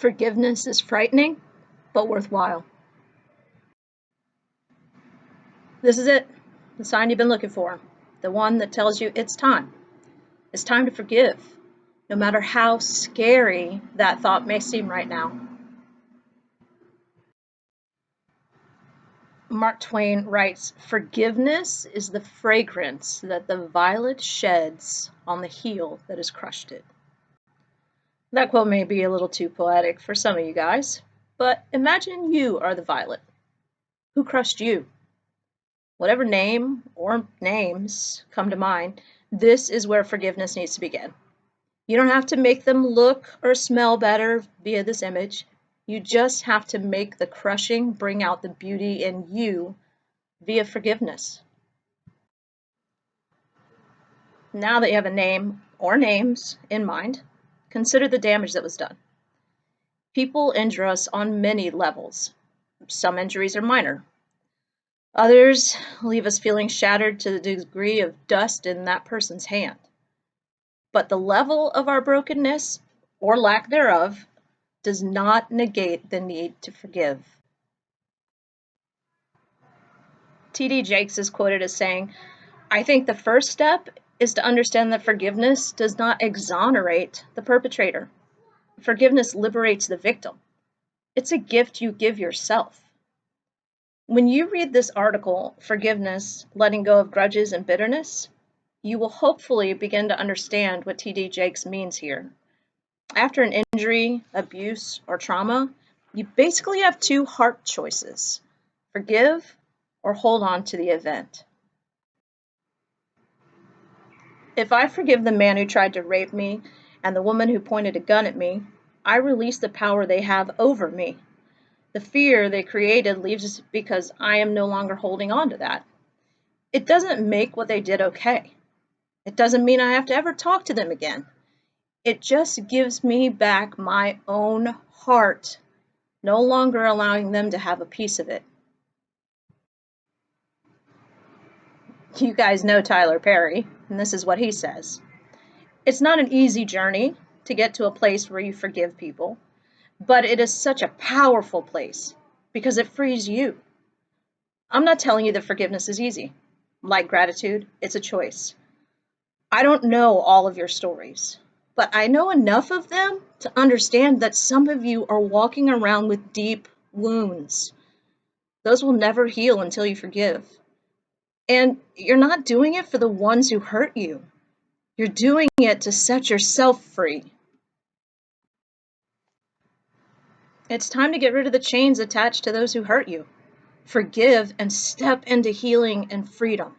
Forgiveness is frightening, but worthwhile. This is it, the sign you've been looking for, the one that tells you it's time. It's time to forgive, no matter how scary that thought may seem right now. Mark Twain writes, "Forgiveness is the fragrance that the violet sheds on the heel that has crushed it." That quote may be a little too poetic for some of you guys, but imagine you are the violet. Who crushed you? Whatever name or names come to mind, this is where forgiveness needs to begin. You don't have to make them look or smell better via this image. You just have to make the crushing bring out the beauty in you via forgiveness. Now that you have a name or names in mind, consider the damage that was done. People injure us on many levels. Some injuries are minor. Others leave us feeling shattered to the degree of dust in that person's hand. But the level of our brokenness, or lack thereof, does not negate the need to forgive. T.D. Jakes is quoted as saying, "I think the first step is to understand that forgiveness does not exonerate the perpetrator. Forgiveness liberates the victim. It's a gift you give yourself." When you read this article, Forgiveness, Letting Go of Grudges and Bitterness, you will hopefully begin to understand what T.D. Jakes means here. After an injury, abuse, or trauma, you basically have two heart choices: forgive or hold on to the event. If I forgive the man who tried to rape me and the woman who pointed a gun at me, I release the power they have over me. The fear they created leaves because I am no longer holding on to that. It doesn't make what they did okay. It doesn't mean I have to ever talk to them again. It just gives me back my own heart, no longer allowing them to have a piece of it. You guys know Tyler Perry, and this is what he says. "It's not an easy journey to get to a place where you forgive people, but it is such a powerful place because it frees you." I'm not telling you that forgiveness is easy. Like gratitude, it's a choice. I don't know all of your stories, but I know enough of them to understand that some of you are walking around with deep wounds. Those will never heal until you forgive. And you're not doing it for the ones who hurt you. You're doing it to set yourself free. It's time to get rid of the chains attached to those who hurt you. Forgive and step into healing and freedom.